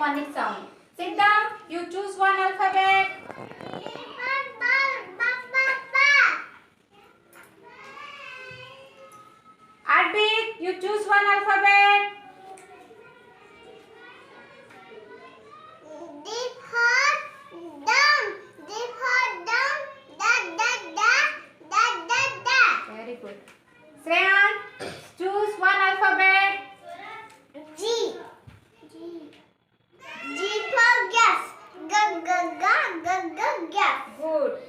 phonic sound. Sit down. You choose one alphabet. Arbit, you choose one alphabet. Very good. Shreyan, choose one alphabet. G. G for gas. Gas. Good.